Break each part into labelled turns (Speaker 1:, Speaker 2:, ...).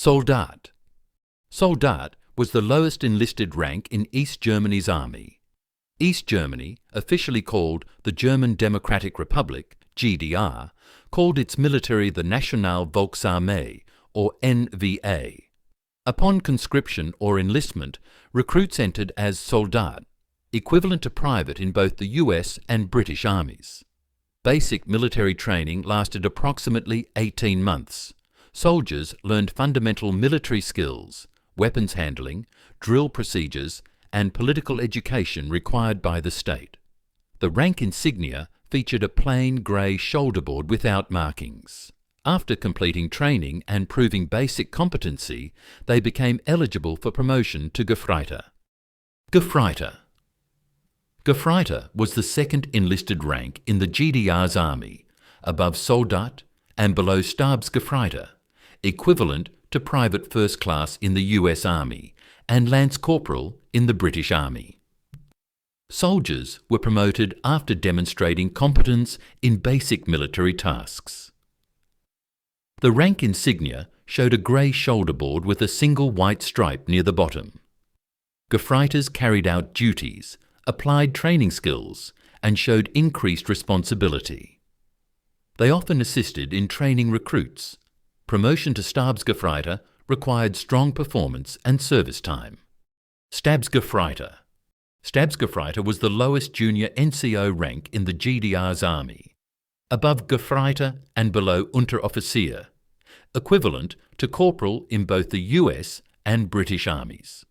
Speaker 1: Soldat. Soldat was the lowest enlisted rank in East Germany's army. East Germany, officially called the German Democratic Republic, GDR, called its military the Nationale Volksarmee, or NVA. Upon conscription or enlistment, recruits entered as Soldat, equivalent to private in both the US and British armies. Basic military training lasted approximately 18 months. Soldiers learned fundamental military skills, weapons handling, drill procedures, and political education required by the state. The rank insignia featured a plain grey shoulder board without markings. After completing training and proving basic competency, they became eligible for promotion to Gefreiter. Gefreiter. Gefreiter was the second enlisted rank in the GDR's army, above Soldat and below Stabsgefreiter, equivalent to private first class in the US Army and lance corporal in the British Army. Soldiers were promoted after demonstrating competence in basic military tasks. The rank insignia showed a grey shoulder board with a single white stripe near the bottom. Gefreiters carried out duties, applied training skills, and showed increased responsibility. They often assisted in training recruits. Promotion to Stabsgefreiter required strong performance and service time. Stabsgefreiter. Stabsgefreiter was the lowest junior NCO rank in the GDR's army, above Gefreiter and below Unteroffizier, equivalent to corporal in both the US and British armies.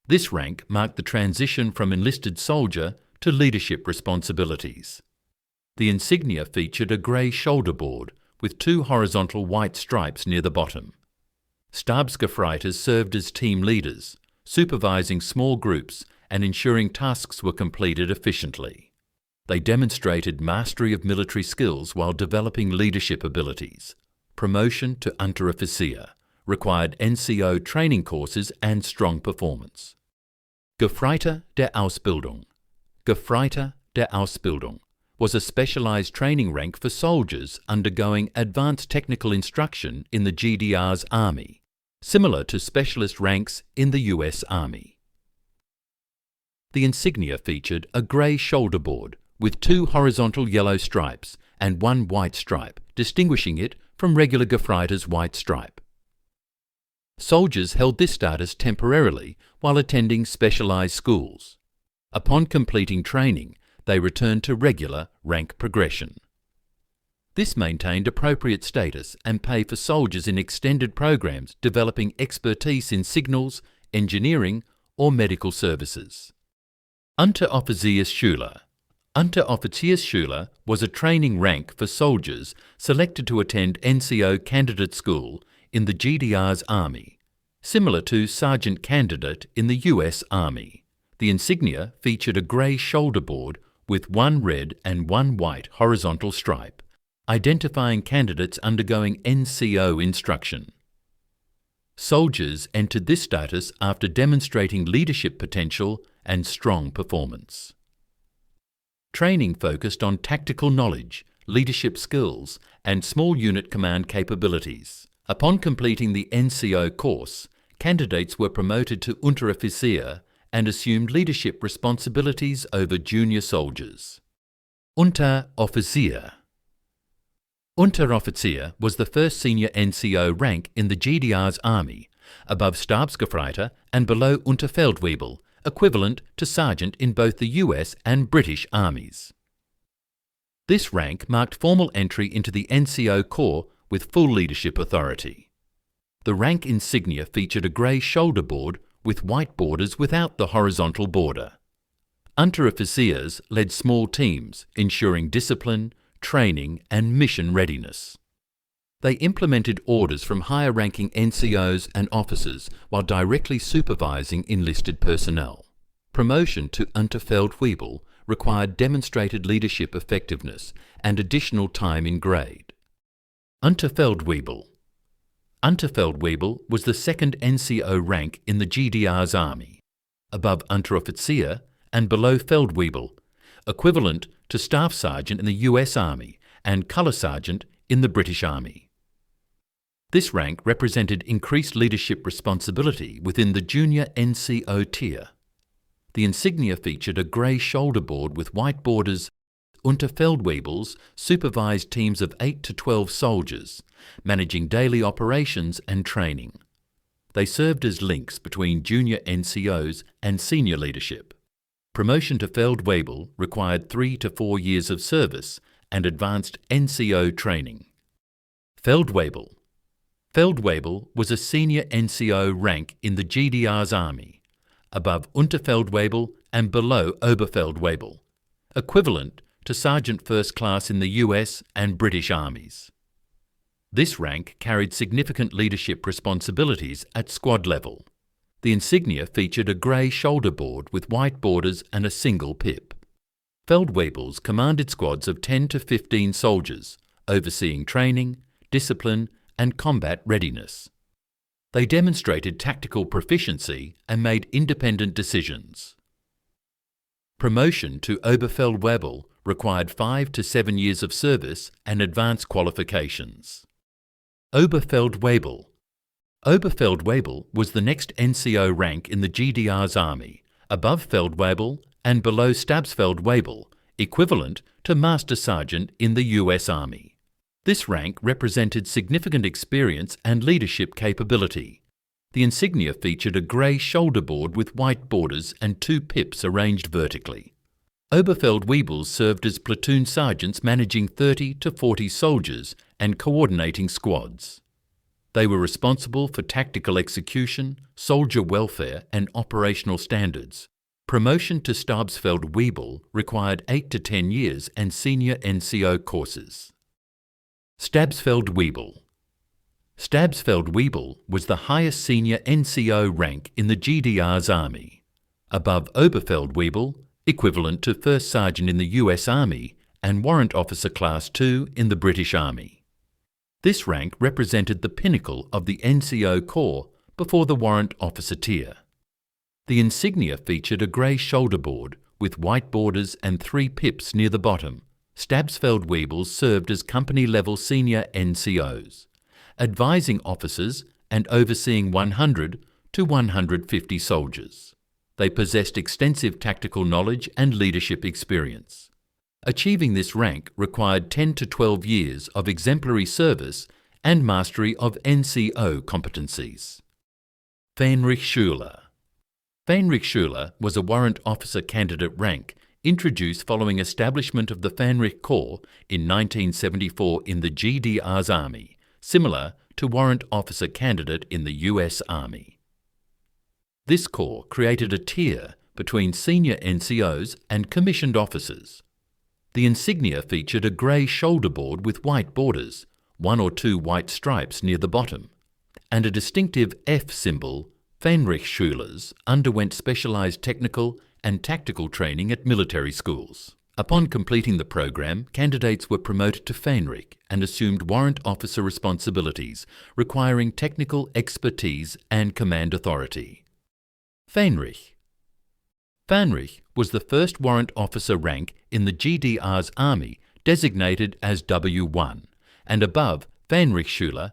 Speaker 1: This rank marked the transition from enlisted soldier to leadership responsibilities. The insignia featured a grey shoulder board with two horizontal white stripes near the bottom. Stabsgefreiters served as team leaders, supervising small groups and ensuring tasks were completed efficiently. They demonstrated mastery of military skills while developing leadership abilities. Promotion to Unteroffizier required NCO training courses and strong performance. Gefreiter der Ausbildung. Gefreiter der Ausbildung was a specialized training rank for soldiers undergoing advanced technical instruction in the GDR's army, similar to specialist ranks in the US Army. The insignia featured a grey shoulder board with two horizontal yellow stripes and one white stripe, distinguishing it from regular Gefreiter's white stripe. Soldiers held this status temporarily while attending specialized schools. Upon completing training, they returned to regular rank progression. This maintained appropriate status and pay for soldiers in extended programs developing expertise in signals, engineering, or medical services. Unteroffiziersch&uuml. Unteroffiziersch&uuml was a training rank for soldiers selected to attend NCO candidate school in the GDR's army, similar to sergeant candidate in the US Army. The insignia featured a grey shoulder board with one red and one white horizontal stripe, identifying candidates undergoing NCO instruction. Soldiers entered this status after demonstrating leadership potential and strong performance. Training focused on tactical knowledge, leadership skills, and small unit command capabilities. Upon completing the NCO course, candidates were promoted to Unteroffizier and assumed leadership responsibilities over junior soldiers. Unteroffizier. Unteroffizier was the first senior NCO rank in the GDR's army, above Stabsgefreiter and below Unterfeldwebel, equivalent to sergeant in both the US and British armies. This rank marked formal entry into the NCO Corps with full leadership authority. The rank insignia featured a grey shoulder board with white borders without the horizontal border. Unteroffiziers led small teams, ensuring discipline, training, and mission readiness. They implemented orders from higher-ranking NCOs and officers while directly supervising enlisted personnel. Promotion to Unterfeldwebel required demonstrated leadership effectiveness and additional time in grade. Unterfeldwebel. Unterfeldwebel was the second NCO rank in the GDR's army, above Unteroffizier and below Feldwebel, equivalent to Staff Sergeant in the US Army and Colour Sergeant in the British Army. This rank represented increased leadership responsibility within the junior NCO tier. The insignia featured a grey shoulder board with white borders. Unterfeldwebels supervised teams of 8 to 12 soldiers, managing daily operations and training. They served as links between junior NCOs and senior leadership. Promotion to Feldwebel required 3 to 4 years of service and advanced NCO training. Feldwebel. Feldwebel was a senior NCO rank in the GDR's army, above Unterfeldwebel and below Oberfeldwebel, equivalent to Sergeant First Class in the US and British armies. This rank carried significant leadership responsibilities at squad level. The insignia featured a grey shoulder board with white borders and a single pip. Feldwebels commanded squads of 10 to 15 soldiers, overseeing training, discipline and combat readiness. They demonstrated tactical proficiency and made independent decisions. Promotion to Oberfeldwebel required 5 to 7 years of service and advanced qualifications. Oberfeldwebel. Oberfeldwebel was the next NCO rank in the GDR's army, above Feldwebel and below Stabsfeldwebel, equivalent to Master Sergeant in the US Army. This rank represented significant experience and leadership capability. The insignia featured a grey shoulder board with white borders and 2 pips arranged vertically. Oberfeldwebels served as platoon sergeants managing 30 to 40 soldiers and coordinating squads. They were responsible for tactical execution, soldier welfare and operational standards. Promotion to Stabsfeldwebel required 8 to 10 years and senior NCO courses. Stabsfeldwebel. Stabsfeldwebel was the highest senior NCO rank in the GDR's army, above Oberfeldwebel, equivalent to First Sergeant in the US Army and Warrant Officer Class 2 in the British Army. This rank represented the pinnacle of the NCO corps before the Warrant Officer tier. The insignia featured a grey shoulder board with white borders and 3 pips near the bottom. Stabsfeldwebels served as company-level senior NCOs, advising officers and overseeing 100 to 150 soldiers. They possessed extensive tactical knowledge and leadership experience. Achieving this rank required 10 to 12 years of exemplary service and mastery of NCO competencies. hnrichsch&uuml. hnrichsch&uuml was a warrant officer candidate rank introduced following establishment of the hnrich Corps in 1974 in the GDR's Army, similar to warrant officer candidate in the US Army. This corps created a tier between senior NCOs and commissioned officers. The insignia featured a grey shoulder board with white borders, 1 or 2 white stripes near the bottom, and a distinctive F symbol. hnrichsch&uumlers underwent specialised technical and tactical training at military schools. Upon completing the program, candidates were promoted to hnrich and assumed warrant officer responsibilities, requiring technical expertise and command authority. hnrich. hnrich was the first warrant officer rank in the GDR's Army designated as W1 and above hnrichsch&uuml,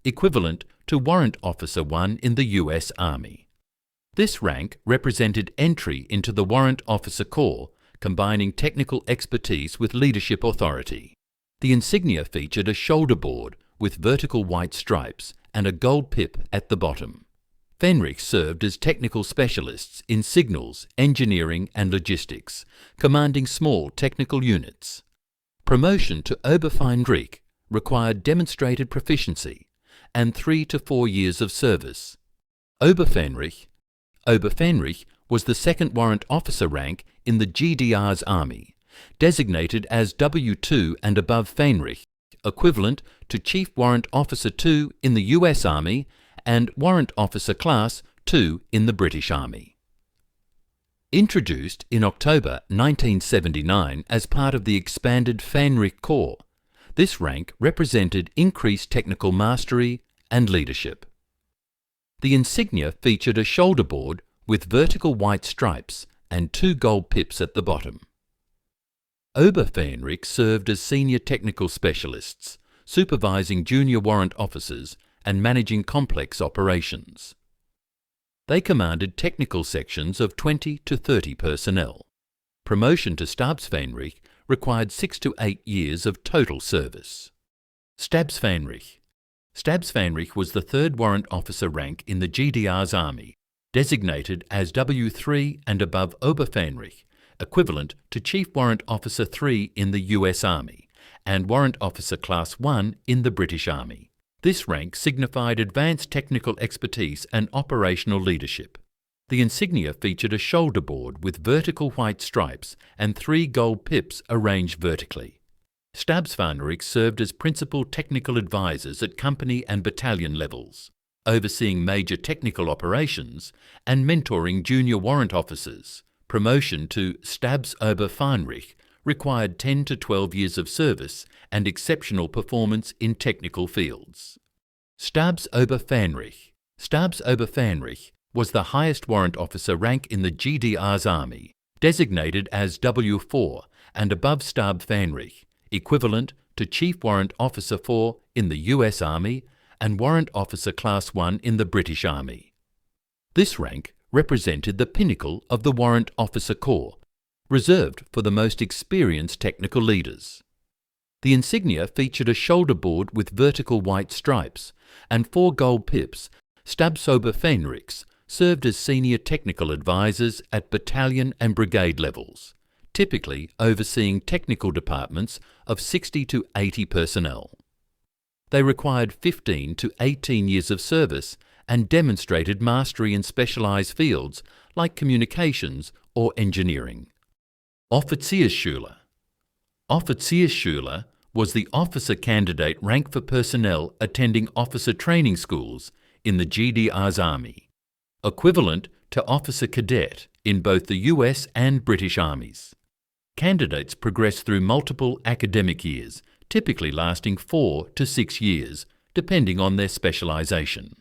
Speaker 1: equivalent to Warrant Officer 1 in the US Army. This rank represented entry into the Warrant Officer Corps, combining technical expertise with leadership authority. The insignia featured a shoulder board with vertical white stripes and a gold pip at the bottom. hnrich served as technical specialists in signals, engineering and logistics, commanding small technical units. Promotion to Oberf&auml required demonstrated proficiency and 3 to 4 years of service. Oberf&auml was the second warrant officer rank in the GDR's Army, designated as W2 and above hnrich, equivalent to Chief Warrant Officer 2 in the US Army and Warrant Officer Class 2 in the British Army. Introduced in October 1979 as part of the expanded hnrich Corps, this rank represented increased technical mastery and leadership. The insignia featured a shoulder board with vertical white stripes and 2 gold pips at the bottom. Oberf&auml served as senior technical specialists, supervising junior warrant officers and managing complex operations. They commanded technical sections of 20 to 30 personnel. Promotion to Stabsf&auml required 6 to 8 years of total service. Stabsf&auml. Stabsf&auml was the third warrant officer rank in the GDR's army, designated as W3 and above Oberf&auml, equivalent to Chief Warrant Officer 3 in the US Army and Warrant Officer Class 1 in the British Army. This rank signified advanced technical expertise and operational leadership. The insignia featured a shoulder board with vertical white stripes and 3 gold pips arranged vertically. Stabsf&auml served as principal technical advisors at company and battalion levels, overseeing major technical operations and mentoring junior warrant officers. Promotion to Stabsoberf&auml required 10 to 12 years of service and exceptional performance in technical fields. Stabsoberf&auml. Stabsoberf&auml was the highest warrant officer rank in the GDR's army, designated as W4 and above Stabsf&auml, equivalent to Chief Warrant Officer 4 in the US Army and Warrant Officer Class 1 in the British Army. This rank represented the pinnacle of the Warrant Officer Corps, reserved for the most experienced technical leaders. The insignia featured a shoulder board with vertical white stripes and 4 gold pips. Stabsoberf&auml served as senior technical advisors at battalion and brigade levels, typically overseeing technical departments of 60 to 80 personnel. They required 15 to 18 years of service and demonstrated mastery in specialized fields like communications or engineering. Offizierssch&uuml. Offizierssch&uuml was the officer candidate rank for personnel attending officer training schools in the GDR's army, equivalent to officer cadet in both the US and British armies. Candidates progress through multiple academic years, typically lasting 4 to 6 years, depending on their specialization.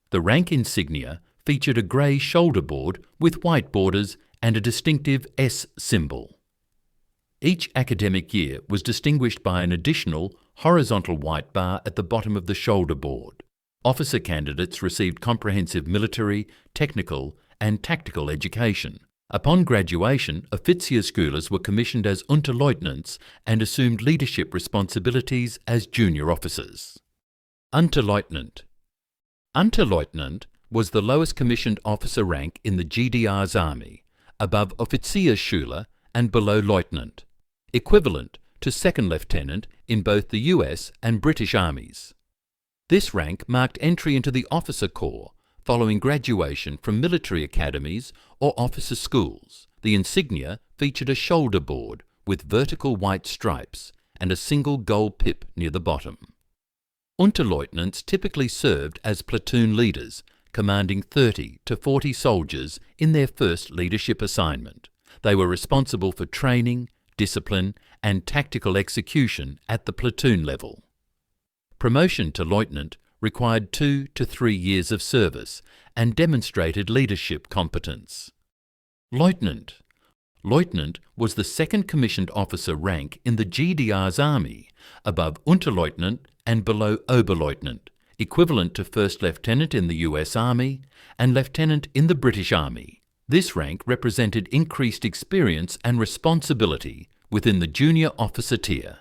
Speaker 1: The rank insignia featured a grey shoulder board with white borders and a distinctive S symbol. Each academic year was distinguished by an additional horizontal white bar at the bottom of the shoulder board. Officer candidates received comprehensive military, technical and tactical education. Upon graduation, Offiziersschulers were commissioned as Unterleutnants and assumed leadership responsibilities as junior officers. Unterleutnant. Unterleutnant was the lowest commissioned officer rank in the GDR's army, above Offiziersschüler and below Leutnant, equivalent to second lieutenant in both the US and British armies. This rank marked entry into the officer corps following graduation from military academies or officer schools. The insignia featured a shoulder board with vertical white stripes and a single gold pip near the bottom. Unterleutnants typically served as platoon leaders, commanding 30 to 40 soldiers in their first leadership assignment. They were responsible for training, discipline, and tactical execution at the platoon level. Promotion to lieutenant required 2 to 3 years of service and demonstrated leadership competence. Leutnant. Leutnant was the second commissioned officer rank in the GDR's army, above Unterleutnant and below Oberleutnant, equivalent to first lieutenant in the US Army and lieutenant in the British Army. This rank represented increased experience and responsibility within the junior officer tier.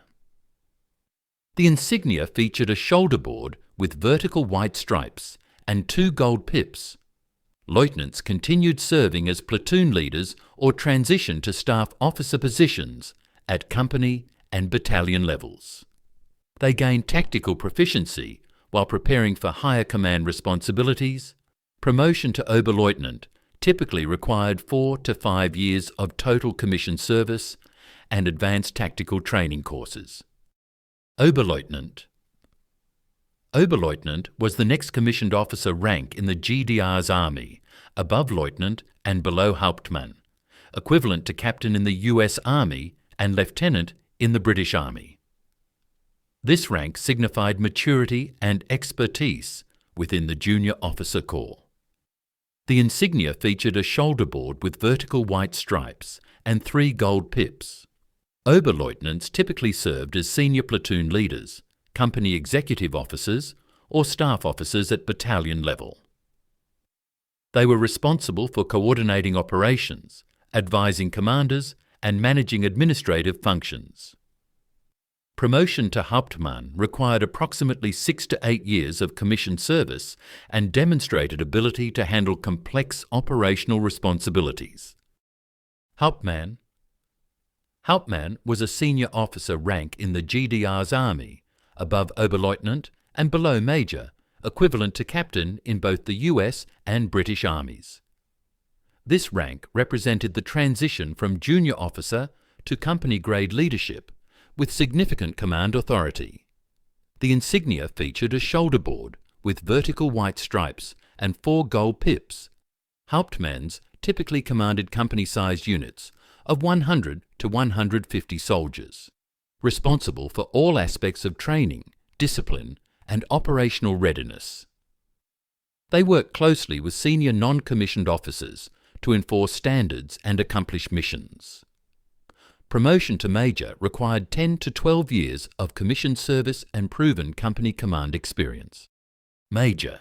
Speaker 1: The insignia featured a shoulder board with vertical white stripes and 2 gold pips. Lieutenants continued serving as platoon leaders or transitioned to staff officer positions at company and battalion levels. They gained tactical proficiency while preparing for higher command responsibilities. Promotion to Oberleutnant typically required 4 to 5 years of total commissioned service and advanced tactical training courses. Oberleutnant. Oberleutnant was the next commissioned officer rank in the GDR's army, above lieutenant and below Hauptmann, equivalent to captain in the US Army and lieutenant in the British Army. This rank signified maturity and expertise within the junior officer corps. The insignia featured a shoulder board with vertical white stripes and 3 gold pips. Oberleutnants typically served as senior platoon leaders, company executive officers, or staff officers at battalion level. They were responsible for coordinating operations, advising commanders, and managing administrative functions. Promotion to Hauptmann required approximately 6 to 8 years of commissioned service and demonstrated ability to handle complex operational responsibilities. Hauptmann was a senior officer rank in the GDR's army, above Oberleutnant and below Major, equivalent to captain in both the US and British armies. This rank represented the transition from junior officer to company grade leadership, with significant command authority. The insignia featured a shoulder board with vertical white stripes and 4 gold pips. Hauptmanns typically commanded company-sized units of 100 to 150 soldiers, responsible for all aspects of training, discipline, and operational readiness. They worked closely with senior non-commissioned officers to enforce standards and accomplish missions. Promotion to Major required 10 to 12 years of commissioned service and proven company command experience. Major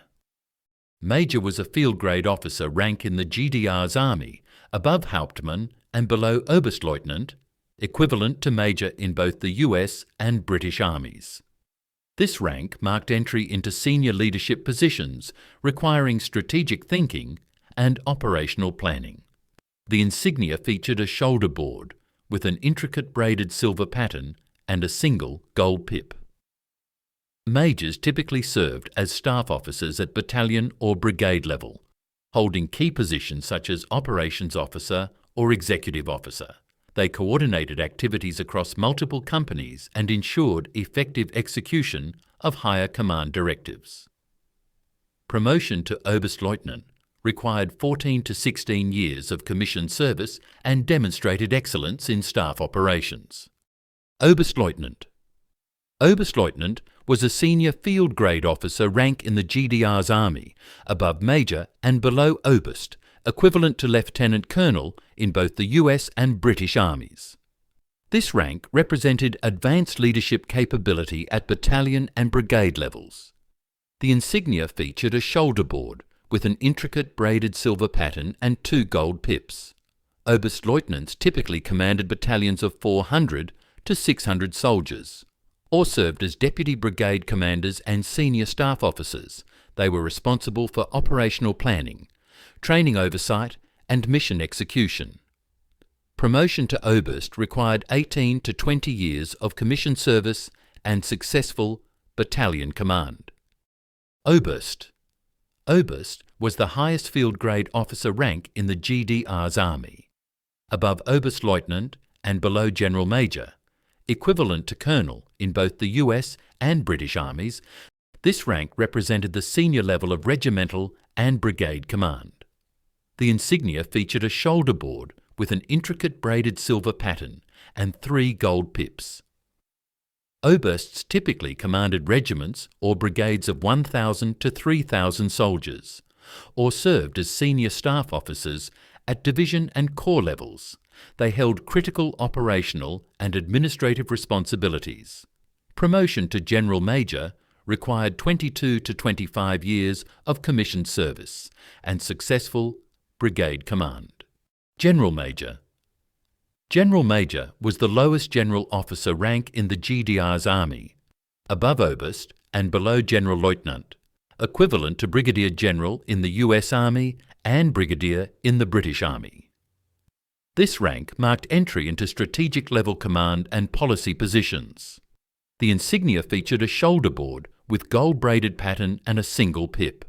Speaker 1: was a field grade officer rank in the GDR's army, above Hauptmann and below Oberstleutnant, equivalent to Major in both the US and British armies. This rank marked entry into senior leadership positions requiring strategic thinking and operational planning. The insignia featured a shoulder board with an intricate braided silver pattern and a single gold pip. Majors typically served as staff officers at battalion or brigade level, holding key positions such as operations officer or executive officer. They coordinated activities across multiple companies and ensured effective execution of higher command directives. Promotion to Oberstleutnant required 14 to 16 years of commissioned service and demonstrated excellence in staff operations. Oberstleutnant was a senior field grade officer rank in the GDR's army, above Major and below Oberst, equivalent to Lieutenant Colonel in both the US and British armies. This rank represented advanced leadership capability at battalion and brigade levels. The insignia featured a shoulder board with an intricate braided silver pattern and 2 gold pips. Oberstleutnants typically commanded battalions of 400 to 600 soldiers, or served as deputy brigade commanders and senior staff officers. They were responsible for operational planning, training oversight, and mission execution. Promotion to Oberst required 18 to 20 years of commissioned service and successful battalion command. Oberst was the highest field grade officer rank in the GDR's army, above Oberstleutnant and below General Major, equivalent to Colonel in both the US and British armies. This rank represented the senior level of regimental and brigade command. The insignia featured a shoulder board with an intricate braided silver pattern and 3 gold pips. Obersts typically commanded regiments or brigades of 1,000 to 3,000 soldiers, or served as senior staff officers at division and corps levels. They held critical operational and administrative responsibilities. Promotion to General Major required 22 to 25 years of commissioned service and successful brigade command. General Major was the lowest general officer rank in the GDR's army, above Oberst and below General Leutnant, equivalent to Brigadier General in the US Army and Brigadier in the British Army. This rank marked entry into strategic level command and policy positions. The insignia featured a shoulder board with gold braided pattern and a single pip.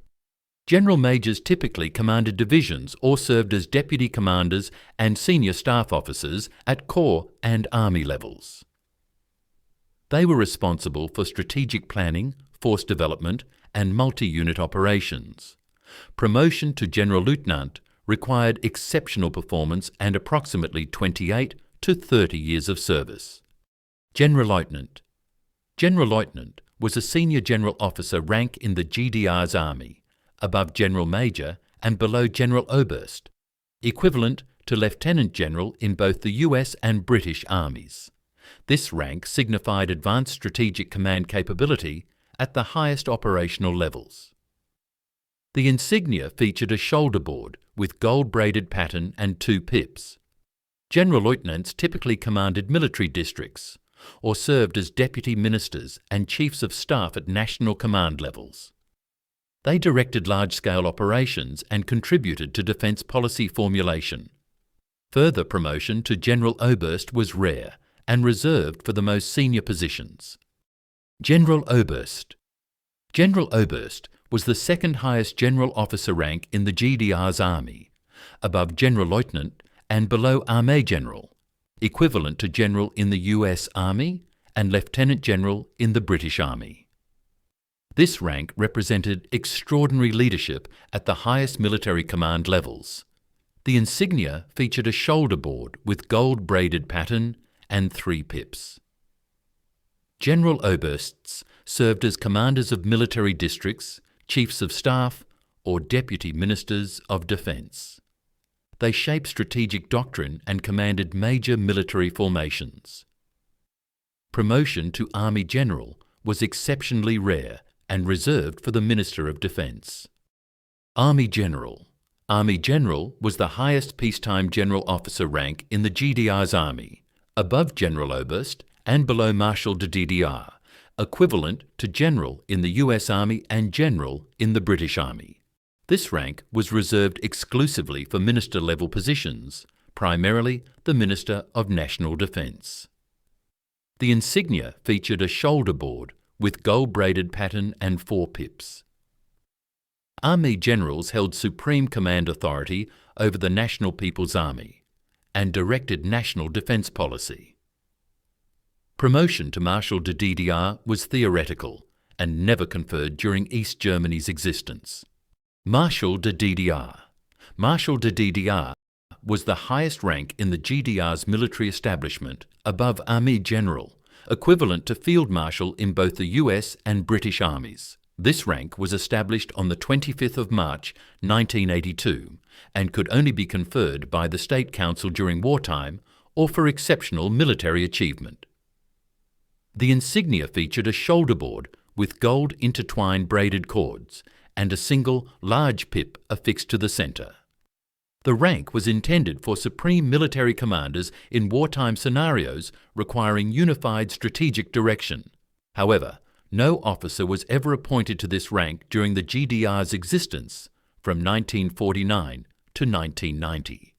Speaker 1: General Majors typically commanded divisions or served as deputy commanders and senior staff officers at corps and army levels. They were responsible for strategic planning, force development, and multi-unit operations. Promotion to General Leutnant required exceptional performance and approximately 28 to 30 years of service. General Leutnant was a senior general officer rank in the GDR's army, above General Major and below General Oberst, equivalent to Lieutenant General in both the US and British armies. This rank signified advanced strategic command capability at the highest operational levels. The insignia featured a shoulder board with gold-braided pattern and 2 pips. General Leutnants typically commanded military districts or served as deputy ministers and chiefs of staff at national command levels. They directed large-scale operations and contributed to defence policy formulation. Further promotion to General Oberst was rare and reserved for the most senior positions. General Oberst. General Oberst was the second highest general officer rank in the GDR's army, above General Leutnant and below Army General, equivalent to General in the US Army and Lieutenant General in the British Army. This rank represented extraordinary leadership at the highest military command levels. The insignia featured a shoulder board with gold-braided pattern and 3 pips. General Obersts served as commanders of military districts, chiefs of staff, or deputy ministers of defence. They shaped strategic doctrine and commanded major military formations. Promotion to Army General was exceptionally rare and reserved for the Minister of Defence. Army General. Army General was the highest peacetime general officer rank in the GDR's army, above General Oberst and below Marschall der DDR, equivalent to General in the US Army and General in the British Army. This rank was reserved exclusively for minister-level positions, primarily the Minister of National Defence. The insignia featured a shoulder board with gold-braided pattern and 4 pips. Army generals held supreme command authority over the National People's Army and directed national defence policy. Promotion to Marschall der DDR was theoretical and never conferred during East Germany's existence. Marschall der DDR. Marschall der DDR was the highest rank in the GDR's military establishment, above Army General, equivalent to Field Marshal in both the US and British armies. This rank was established on the 25th of March 1982 and could only be conferred by the State Council during wartime or for exceptional military achievement. The insignia featured a shoulder board with gold intertwined braided cords and a single large pip affixed to the centre. The rank was intended for supreme military commanders in wartime scenarios requiring unified strategic direction. However, no officer was ever appointed to this rank during the GDR's existence from 1949 to 1990.